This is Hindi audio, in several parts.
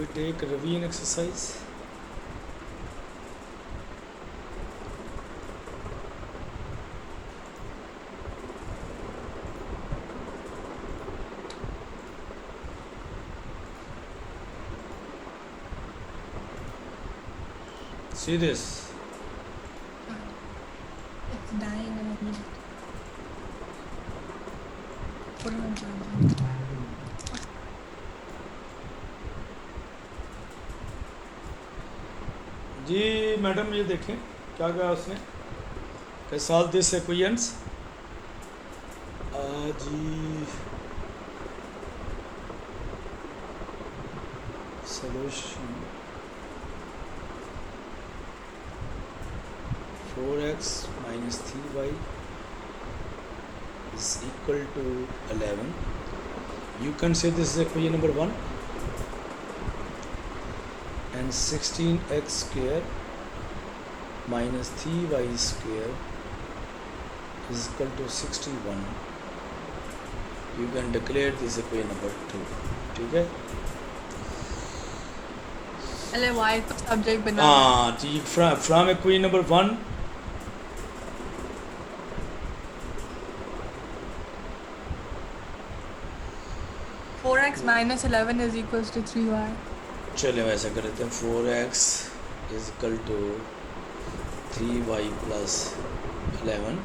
we take revision exercise. See this. It's dying and I need it. Put it on charger. जी मैडम ये देखें क्या कहा उसने कि solve this equations. Ji solution 4x minus 3y is equal to 11. You can say this is equation number 1, and 16x square minus 3y square is equal to 61. You can declare this equation number 2. ठीक है? पहले y को सब्जेक्ट बना हाँ जी, from equation number 1 4x minus 11 is equals to 3y. चले वैसा कर लेते हैं. 4x is equal to 3y plus 11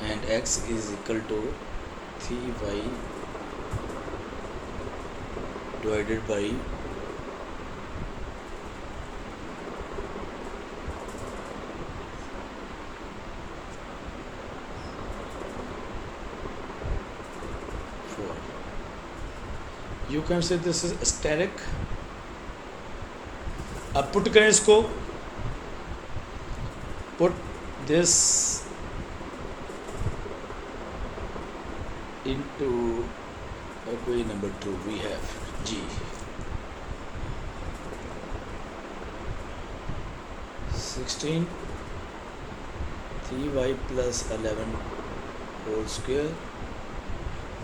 and x is equal to 3y divided by 4. You can say this is steric. अब पुट करें इसको. Put this into equation number 2. We have G. 16 3y plus 11 whole square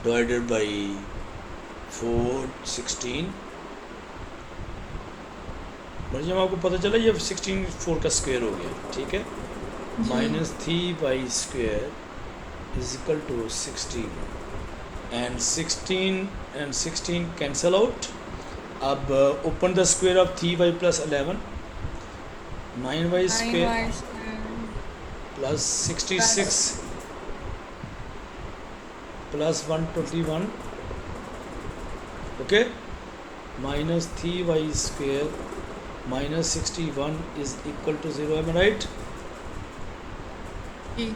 divided by 4 16. मतलब जब आपको पता चला ये 16 4 का स्क्वायर हो गया. ठीक है. Minus 3y square is equal to 16 and 16 cancel out. अब open the square of 3y plus 11. 9y square 9y square plus 66 plus 121. Okay. Minus 3y square minus 61 is equal to 0. Am I right? G.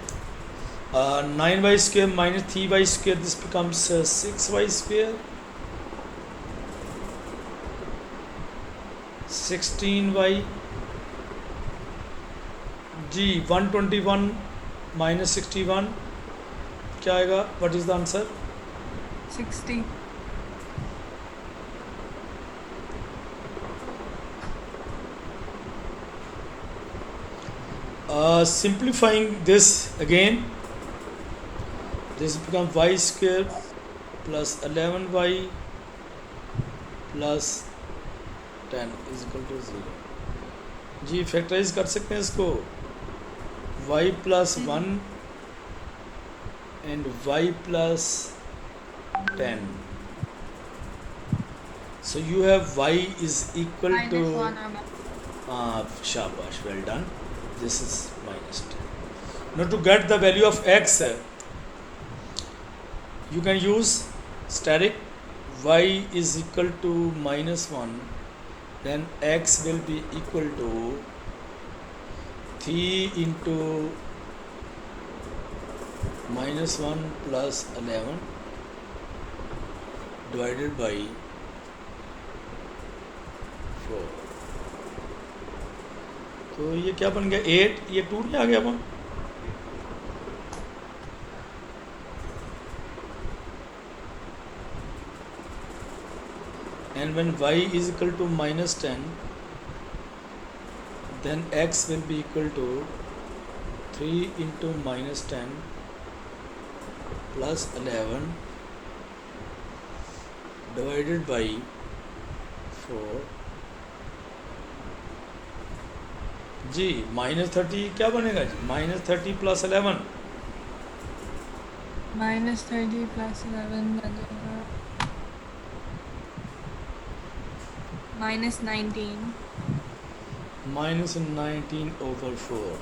9y square minus 3y square, this becomes 6y square. 16y. G. 121 minus 61 क्या आएगा? What is the answer? 60. Simplifying this again, this becomes y square plus 11y plus 10 is equal to 0. जी फैक्टराइज कर सकते हैं इसको. y plus 1 and y plus 10. So you have y is equal to shabash, well done. This is minus 10. Now to get the value of x, you can use static. Y is equal to minus 1, then x will be equal to 3 into minus 1 plus 11 divided by 4. तो ये क्या बन गया? 8. ये 2 नहीं आ गया वहाँ. And when y is equal to minus 10, then x will be equal to 3 into minus 10 plus 11 divided by 4 जी -30 क्या बनेगा जी -30 प्लस 11 -30 plus 11 बनेगा -19 -19/4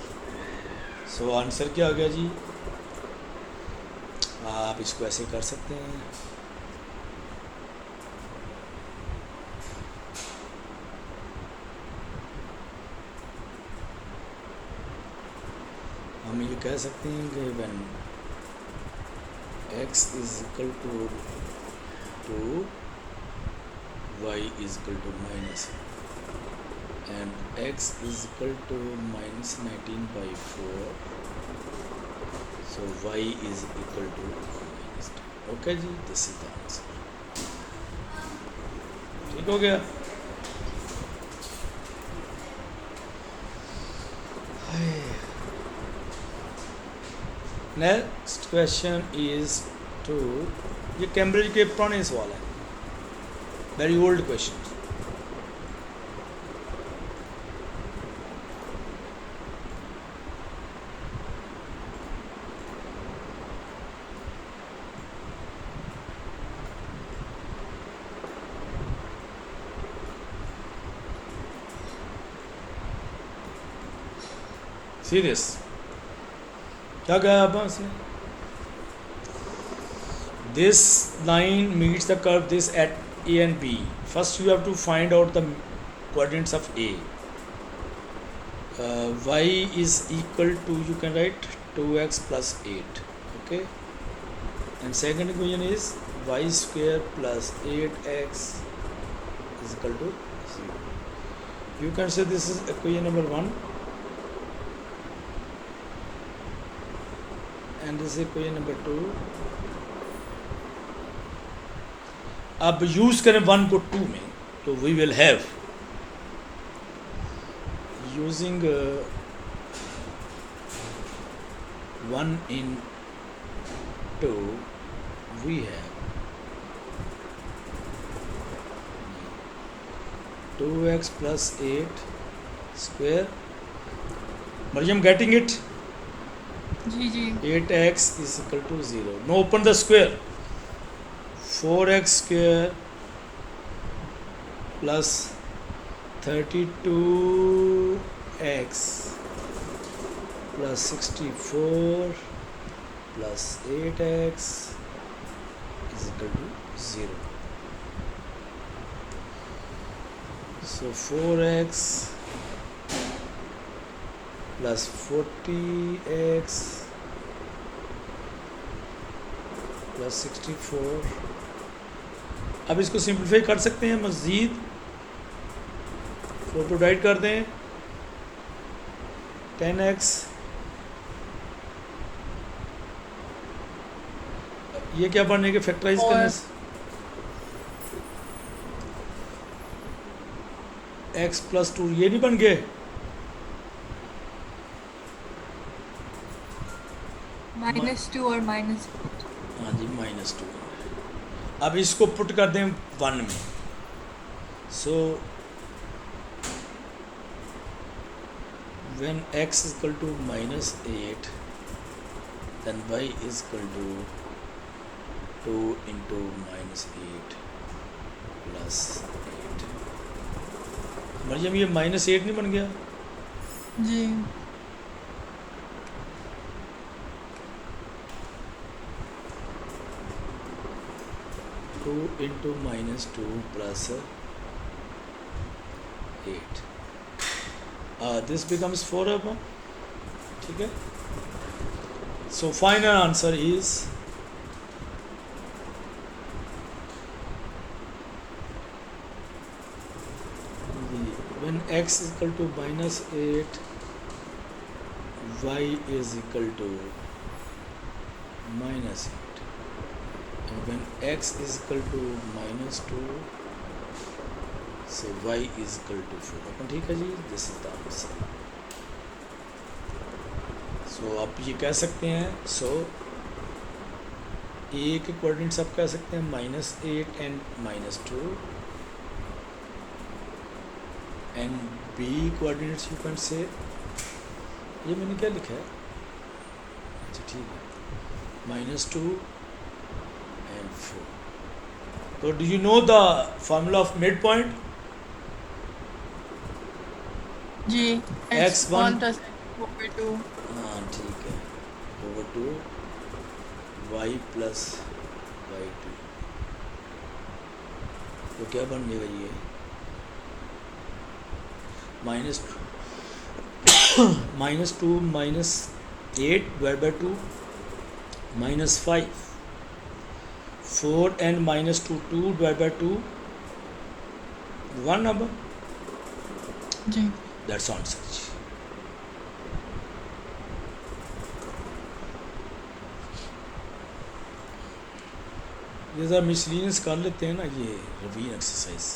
सो आंसर क्या आ गया जी आप इसको ऐसे कर सकते हैं हम ये कह सकते हैं कि when x is equal to 2 y is equal to minus and x is equal to -19/4 so y is equal to -2 okay जी this is the answer ठीक हो गया नेक्स्ट क्वेश्चन इज टू ये कैम्ब्रिज के पुराने सवाल है वेरी ओल्ड क्वेश्चन सीरियस क्या कहा आप इसने this line meets the curve this at A and B first you have to find out the coordinates of A y is equal to you can write 2x plus 8 okay and second equation is y square plus 8x is equal to 0 you can say this is equation number 1 and this is equation number 2 अब यूज करें 1 को 2 में तो we will have using 1 in 2 we have 2x plus 8 square Maryam getting it जी जी 8x is equal to 0 now open the square 4x square plus 32x plus 64 plus 8x is equal to 0 so 4x plus 40x plus 64 अब इसको सिंप्लीफाई कर सकते हैं मज़ीद 4 को डिवाइड कर दें 10x ये क्या बनेगा फैक्टराइज करने से x plus 2 ये नहीं बन गए -2 और -8 हाँ जी -2 अब इसको पुट कर दें 1 में सो when x is equal to -8 then y is equal to 2 into -8 plus 8 Maryam ये -8 नहीं बन गया जी 2 into -2 plus 8 this becomes 4 अब ठीक है so final answer is when x is equal to -8 y is equal to -8 and when x is equal to -2 so y is equal to 4 अपन ठीक है जी this is the answer so आप ये कह सकते हैं सो ए के कोऑर्डिनेट्स आप कह सकते हैं -8 and -2 and B coordinates you can say, ये मैंने क्या लिखा है, अच्छा ठीक है, -2 एंड 4. तो do you know the formula of mid point? जी X1 plus x/2 हाँ ठीक है, ओवर 2 y प्लस y2. तो क्या बन जाएगा ये -2 -8 /2 -5 4 and -2 2 /2 1 number. Ji That's answer. ये ज़रा मिसलिनियस कर लेते हैं ना, ये रिवीजन एक्सरसाइज.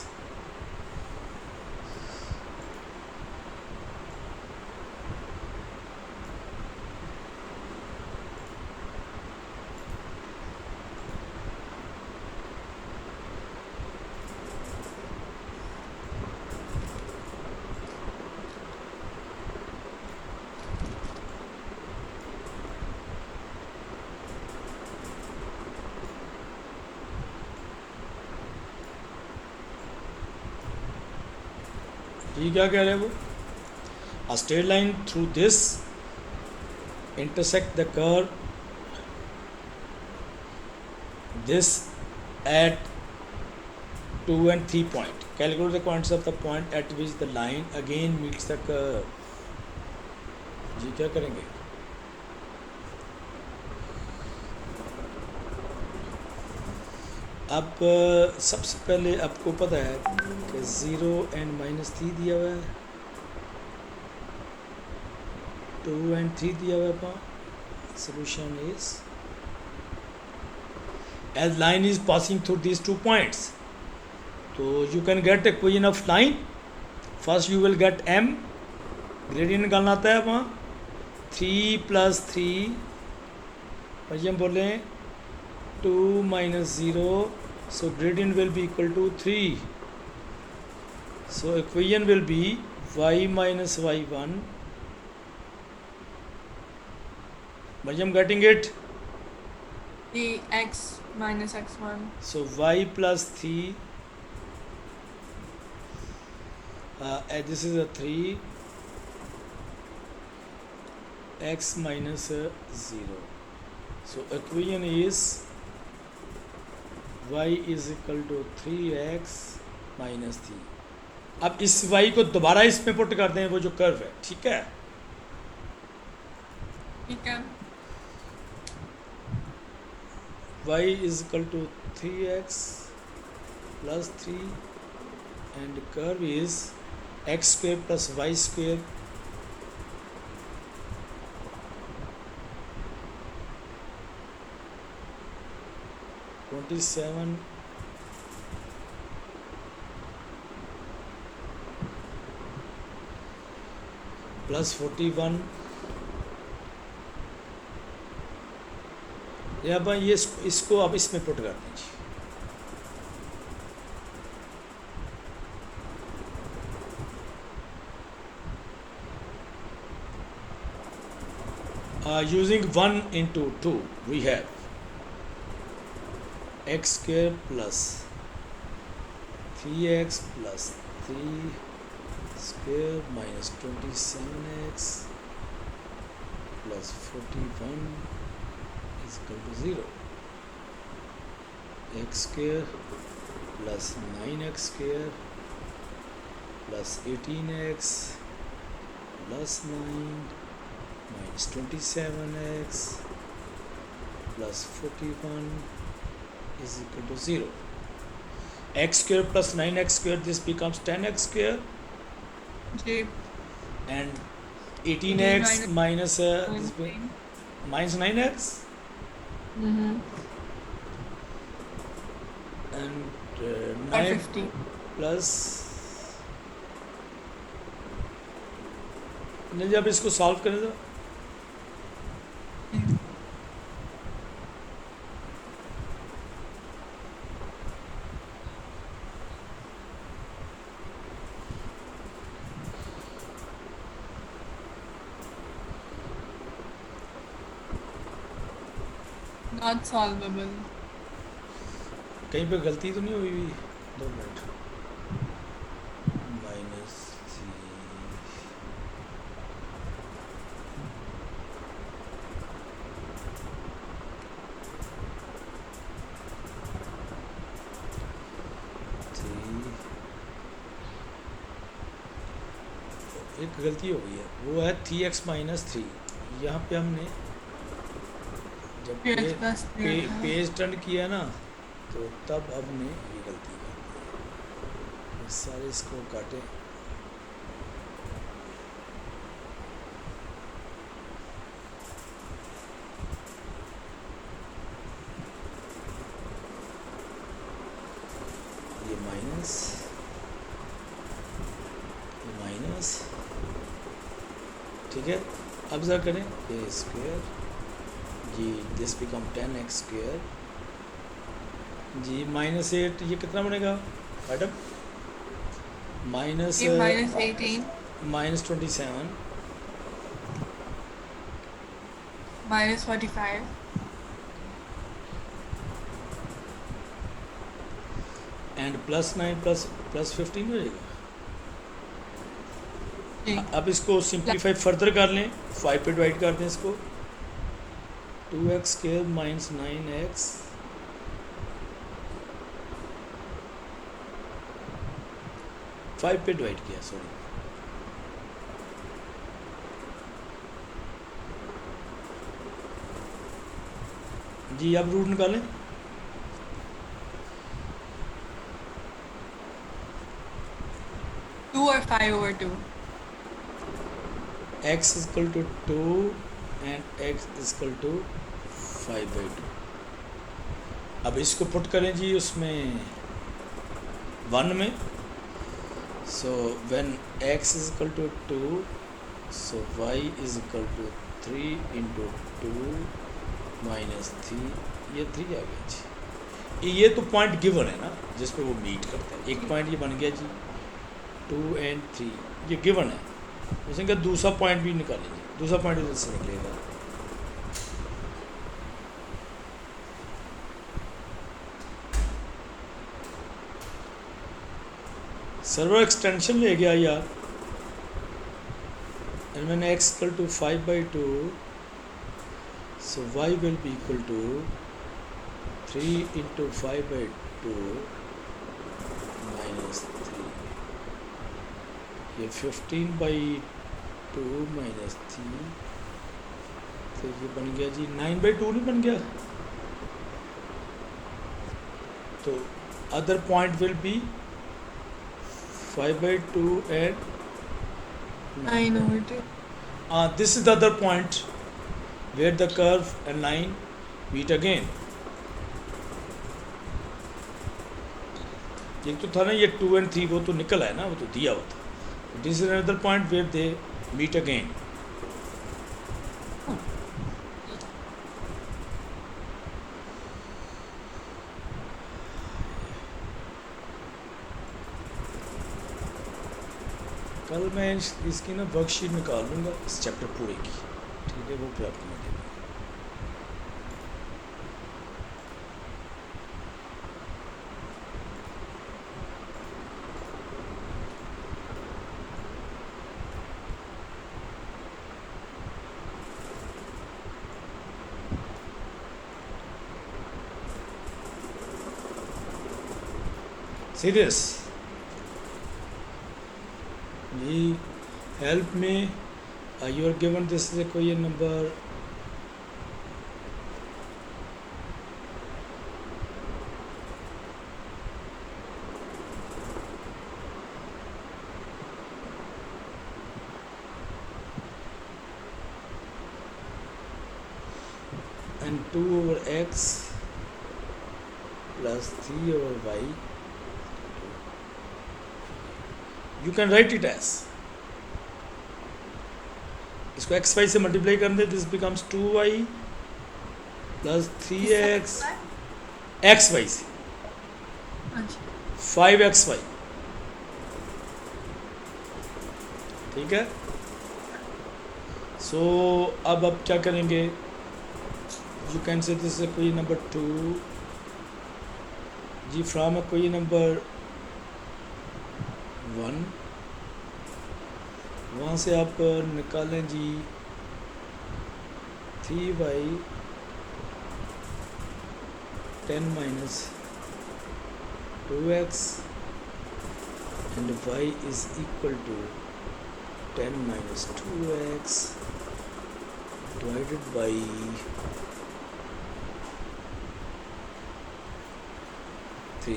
ये क्या कह रहे हैं वो? A straight line through this intersect the curve this at 2 and 3 point. Calculate the points of the point at which the line again meets the curve. जी क्या करेंगे? अब सबसे पहले आपको पता है कि 0 and -3 दिया हुआ है, 2 and 3 दिया हुआ है अपना. Solution is, as line is passing through these 2 points, so you can get equation of line. First you will get m, gradient निकालना आता है वहाँ 3 + 3, और ये हम बोले 2 - 0, so gradient will be equal to 3. So equation will be y minus y1. But I'm getting it. the x minus x1 So y plus 3. This is a 3. X minus 0. So equation is y is equal to 3x minus 3. अब इस y को दोबारा इसमें पुट कर दें, वो जो कर्व है, ठीक है. ठीक है Y is equal to 3x plus 3 and curve is x square plus y square (27) plus 41. या भाई ये इसको आप इसमें पुट कर दीजिए. Using 1 into 2 we have x square plus 3x plus 3 square minus 27x plus 41 is equal to 0. X square plus 9x square plus 18x plus 9 minus 27x plus 41 is equal to 0. X square plus 9x square, this becomes 10x square, ji and 18x minus this minus 9x and 9 50 plus. नहीं, जब इसको सॉल्व करें तो Not solvable. कहीं पे गलती तो नहीं हुई हुई? 2 मिनट। माइनस थ्री, एक गलती हो गई है, वो है 3x-3। यहाँ पे हमने जब 3x plus 3 था। पेज टर्न किया ना, तो तब हमने ये गलती कर दी। इस सारे इसको काटें। ये माइनस, ये माइनस, ठीक है। अब जरा करें A square G, this become 10x²। G -8, ये कितना बनेगा मैडम? माइनस ये -18 -27 -45 एंड +9 प्लस 15 हो जाएगा। जी। अब इसको सिंप्लीफाई फर्दर कर लें, 5 पे डिवाइड कर दें इसको। 2x² - 9x, फाइव पे डिवाइड किया, सॉरी। जी अब रूट निकालें। टू और 5/2 x = 2 एंड x = 5/2। अब इसको पुट करें जी उसमें 1 में। So when x = 2, so y = 3 × 2 - 3, ये 3 आ गया जी। ये तो पॉइंट गिवन है ना जिस पे वो मीट करते हैं। एक पॉइंट ये बन गया जी, 2 और 3 ये गिवन है। उसने कहा दूसरा पॉइंट भी निकालेंगे, दूसरा पॉइंट इधर से निकलेगा। सर्वर एक्सटेंशन ले गया यार। And when x = 5/2, so y will be equal to 3 × 5/2 - 3। ये 15/2 - 3, तो ये बन गया जी 9/2 नहीं बन गया? तो other point will be 5/2 and 9/2 this is the other point where the curve and line meet again. एक तो था ना ये 2 और 3, वो तो निकल है ना, वो तो दिया हुआ था। This is another point where they meet again. कल मैं इसकी ना वर्कशीट निकाल लूँगा इस चैप्टर पूरे की, ठीक है, वो फिर आपको मैं दे दूँगा। सीरियस जी, हेल्प में you are given this is कोई number and 2/x plus 3/y. You can write it as, इसको x y से मल्टीप्लाई कर दे, this becomes 2y plus 3x x y से अच्छा 5xy, ठीक है। सो अब क्या करेंगे, you can say this is a query number 2 ji from a query number 1 वहाँ से आप निकालें जी 3 by 10 minus 2x and y is equal to 10 minus 2x divided by 3.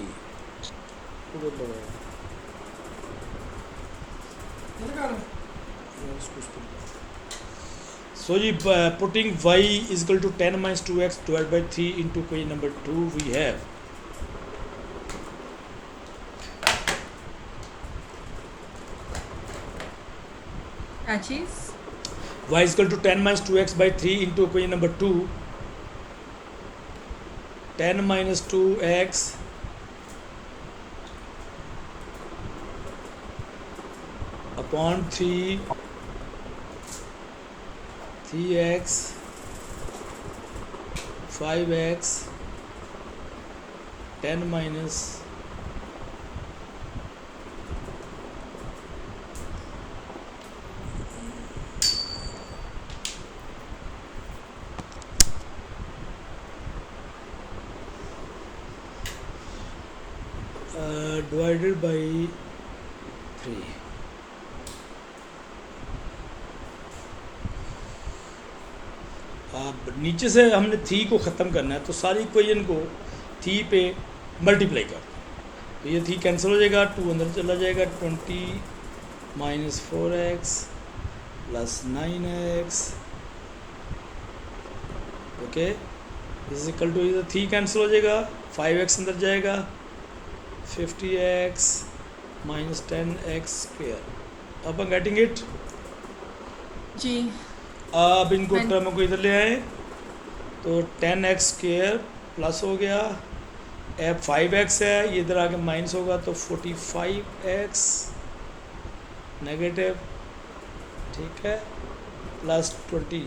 So ji putting y is equal to 10 minus 2x divided by 3 into equation number 2 we have Achis? y is equal to 10 minus 2x by 3 into equation number 2 10 minus 2x upon 3x 5x 10 minus divided by 3. अब नीचे से हमने थी को ख़त्म करना है तो सारी इक्वेशन को थी पे मल्टीप्लाई कर तो ये थी कैंसिल हो जाएगा 2 अंदर चला जाएगा 20 minus 4x plus 9x okay is equal to इधर थी कैंसिल हो जाएगा 5x अंदर जाएगा 50x minus 10x square अब गेटिंग इट जी अब इनको टर्म को इधर ले आए तो 10x स्क्वेयर प्लस हो गया अब 5x है ये इधर आके माइनस होगा तो 45x नेगेटिव ठीक है प्लस 20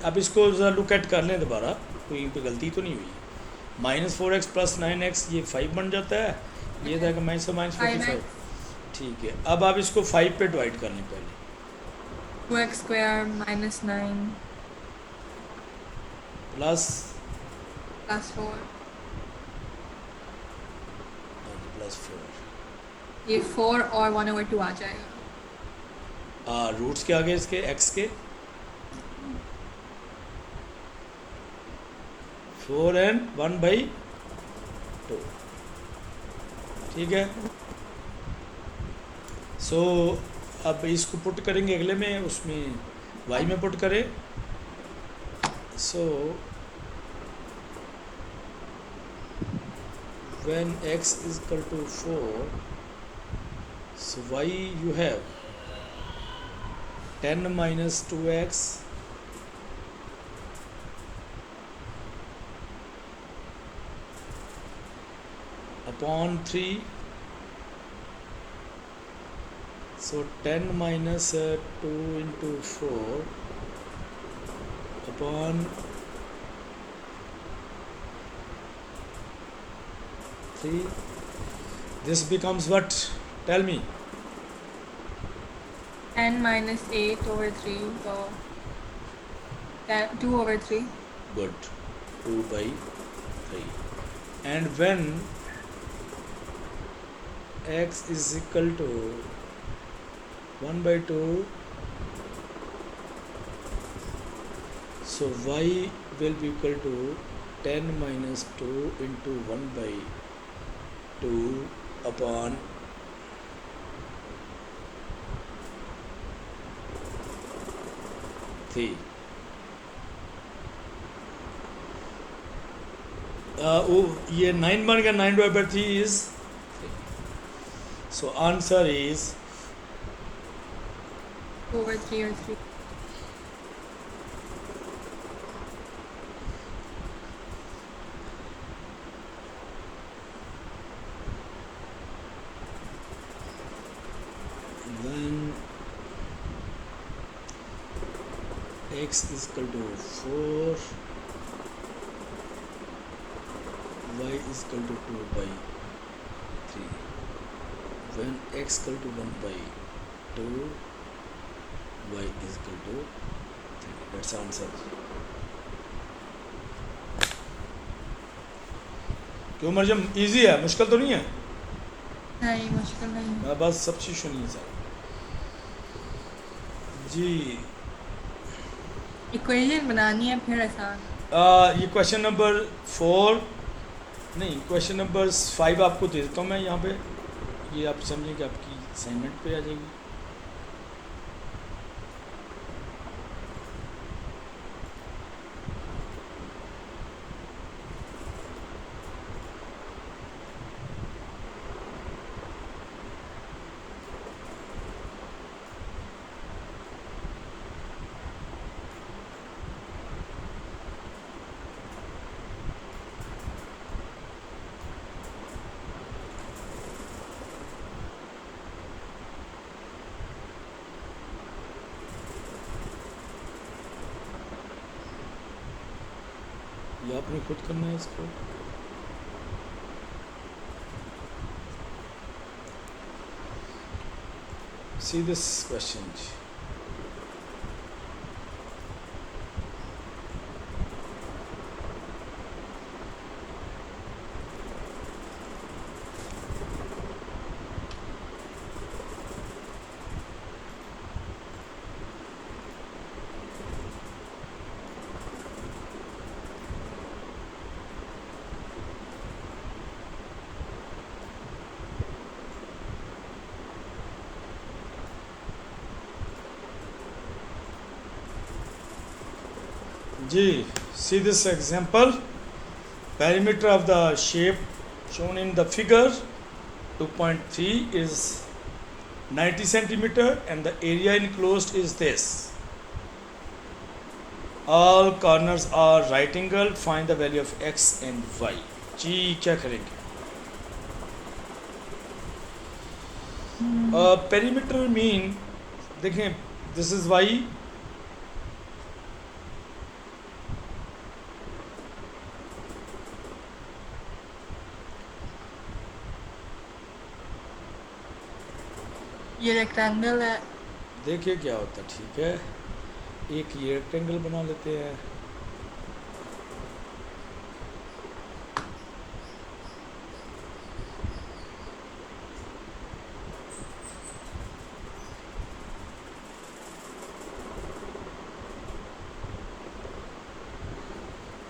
अब इसको ज़रा लुक एट कर लें दोबारा कोई पे गलती तो नहीं हुई -4x प्लस 9x ये 5 बन जाता है ये इधर आके माइनस -45 ठीक है अब आप इसको 5 पे डिवाइड कर लें पहले 2x square minus 9 plus plus 4 plus 4 ये 4 और 1/2 आ जाएगा रूट्स के आगे इसके x के 4 and 1/2 ठीक है सो अब इसको पुट करेंगे अगले में उसमें y में पुट करें सो when x is equal to 4 so y you have 10 minus 2x upon 3 so 10 minus 2 into 4 upon 3 this becomes what tell me 10 minus 8 over 3 so 2 over 3 good 2 by 3 and when x is equal to 1/2 so y will be equal to 10 minus 2 into 1/2 upon 3 ये 9 बन गया 9 divided by 3 is 3 so answer is 2 over 3 or 3 then x is equal to 4, y is equal to 2 by 3. When x equal to 1 by 2, y is equal to 3. That's answer. क्यों मर्जम इजी है, मुश्किल तो नहीं है? नहीं मुश्किल नहीं है। बस सब चीज़ सुनिए सर जी। इक्वेशन बनानी है फिर आसान। ये क्वेश्चन नंबर 4 नहीं, क्वेश्चन नंबर 5 आपको दे देता हूँ मैं यहाँ पे, ये आप समझें कि आपकी असाइनमेंट पे आ जाएगी। ये आपने खुद करना है इसको। See this question. Ji, see this example. Perimeter of the shape shown in the figure 2.3 is 90 centimeter and the area enclosed is this. All corners are right angled. Find the value of x and y. जी क्या करेंगे? Perimeter mean देखें, this is y. ये रेक्टेंगल है। देखिए क्या होता है, ठीक है, एक ये रेक्टेंगल बना लेते हैं।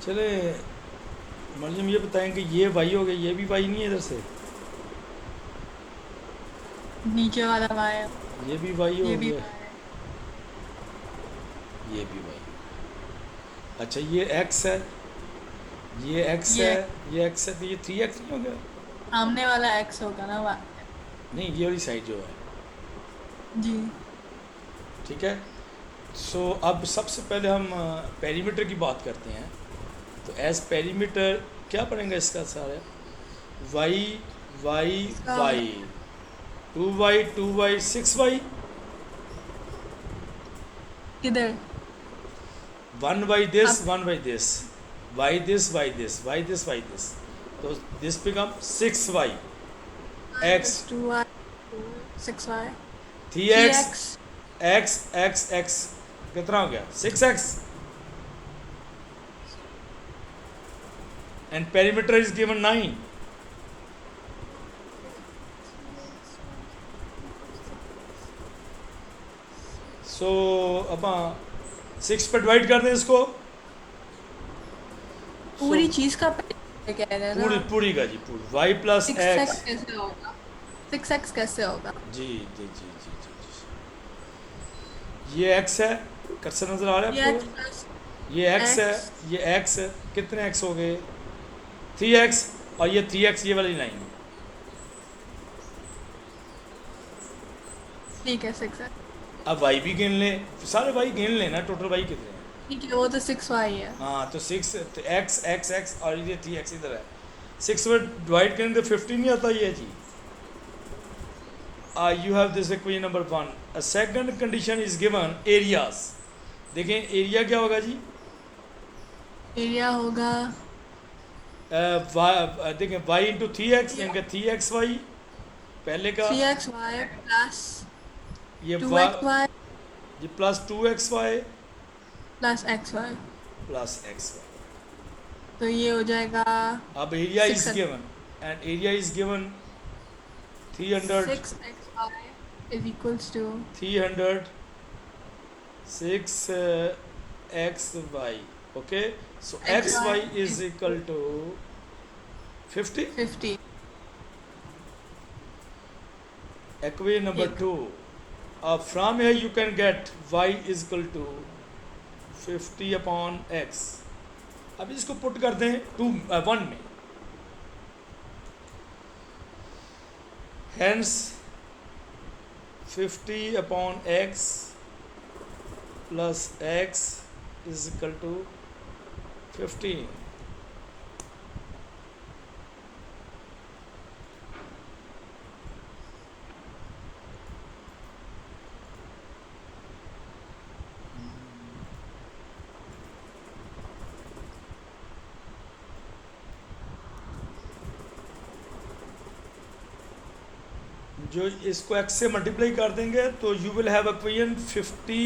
चले मर्जम ये बताएं कि ये वाई हो गया, ये भी वाई नहीं है इधर से, नीचे वाला वाई है। ये भी वाई हो ये भी गया, ये भी वाई। अच्छा ये एक्स है, ये एक्स है, ये एक्स है, तो ये 3x नहीं हो गया? सामने वाला एक्स होगा ना वा। नहीं, ये वाली साइड जो है, जी ठीक है। सो अब सबसे पहले हम पेरीमीटर की बात करते हैं। तो एज पेरीमीटर क्या पड़ेगा इसका सारा? Y Y Y, 2y 2y 6y, किधर? 1y this 1y this, y this y this, y this y this, so this become 6y, x 2y 6y 3x x x x कितना हो गया? 6x, and perimeter is given 9. सो अब 6 पे डिवाइड कर दें इसको, पूरी चीज का कह रहे हैं पूरी ना। पूरी का जी पूरी, y प्लस 6x एक्स। कैसे होगा? 6x कैसे होगा? जी जी जी जी जी जी, ये x है, कर्सर नजर आ रहा है आपको? ये x है, ये x है, कितने x हो गए? 3x, और ये 3x, ये वाली लाइन। ठीक है 6x। अब y भी गिन लें, सारे y गिन लेना, टोटल y कितने हैं? ठीक है वो तो 6y है। हाँ तो 6 तो x x x और ये 3x इधर है, 6 में डिवाइड करें तो 15 नहीं आता ये जी। You have this equation number 1. A second condition is given, areas. देखें एरिया क्या होगा जी, एरिया होगा देखें वाई इंटू थ्री एक्स, यानी कि थ्री एक्स वाई पहले का, 3xy प्लस ये 2xy ये plus two x y plus xy, plus x y. तो ये हो जाएगा अब area is 600 given and area is given 300 6xy is equals to 300 6 xy. Okay, so xy is equal to 50. 50. Equation number Ek. 2. From here you can get y is equal to 50 upon x. अब इसको पुट कर दें 1 में. Hence 50 upon x plus x is equal to 15. जो इसको x से मल्टीप्लाई कर देंगे तो you will have equation 50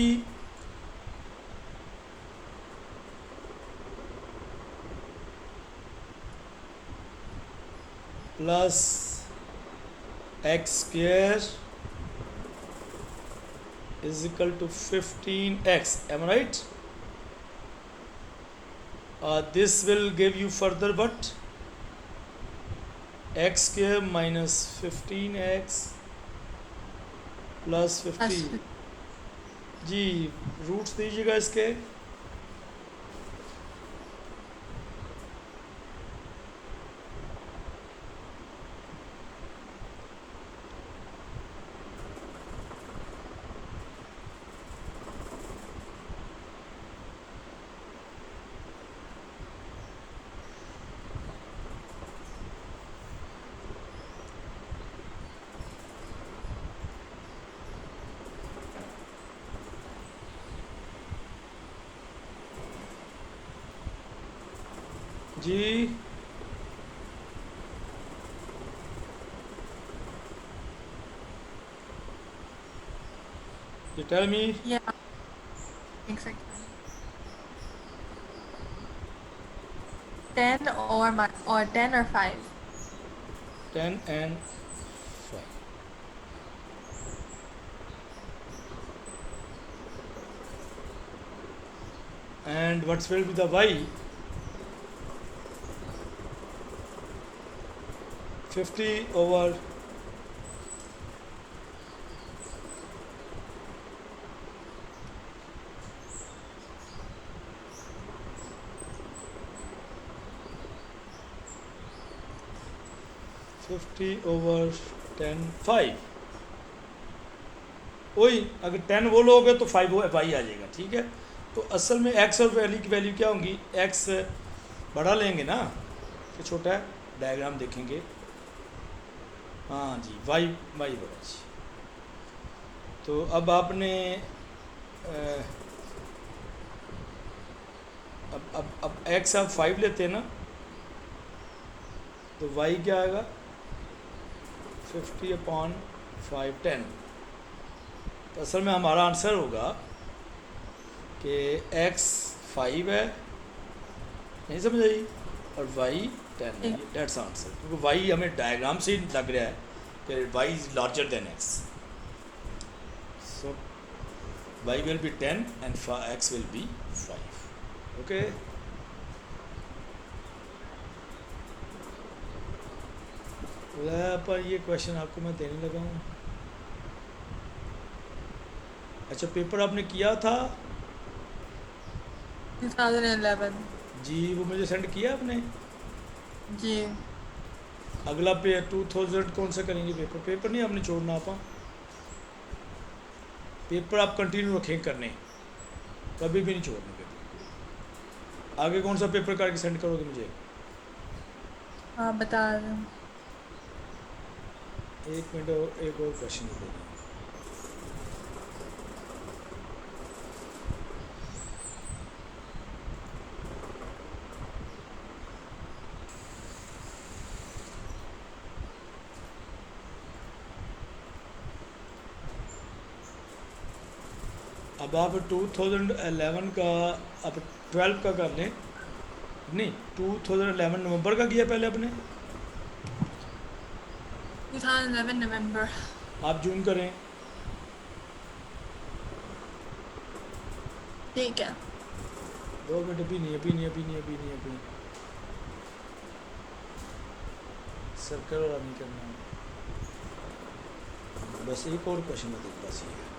plus x square is equal to 15x. Am I right? This will give you further what? X square minus 15x plus 50. Ji roots दीजिएगा इसके. जी you tell me. Yeah, exactly. 10 or 10 or 5. 10 and 5. And what will be the y? 50 over 50 over 10 5. वही अगर 10 वो लोगे तो 5 वो वाई आ जाएगा. ठीक है, तो असल में x और वैल्यू की वैल्यू क्या होंगी. x बड़ा लेंगे ना तो छोटा है, डायग्राम देखेंगे. हाँ जी, y बड़ा जी. तो अब आपने अब x आप 5 लेते हैं ना तो y क्या आएगा 50 अपॉन 5 10. तो असल में हमारा आंसर होगा कि x 5 है, नहीं समझ आई, और y 10 है. डेट्स आंसर, क्योंकि y हमें डायग्राम से ही लग रहा है कि y is larger than x. So y will be 10 and x will be 5. Okay, पर ये क्वेश्चन आपको मैं देने लगा हूँ. अच्छा, पेपर आपने किया था 2011. जी, वो मुझे सेंड किया आपने. जी. अगला पे 2000 कौन सा करेंगे पेपर. पेपर नहीं आपने छोड़ना. आप पेपर आप कंटिन्यू रखें करने, कभी भी नहीं छोड़ने पेपर. आगे कौन सा पेपर करके सेंड करोगे मुझे. हाँ, बता रहे हूँ. एक मिनट, एक और क्वेश्चन दे दें. अब आप 2011 का आप 12 का कर लें, नहीं 2011 नवंबर का किया पहले आपने, 2011 November. आप जून करें। ठीक है. 2 मिनट, अभी नहीं अभी नहीं अभी नहीं अभी नहीं अभी सर्कल वाला नहीं करना, बस एक और क्वेश्चन है, बस ये है।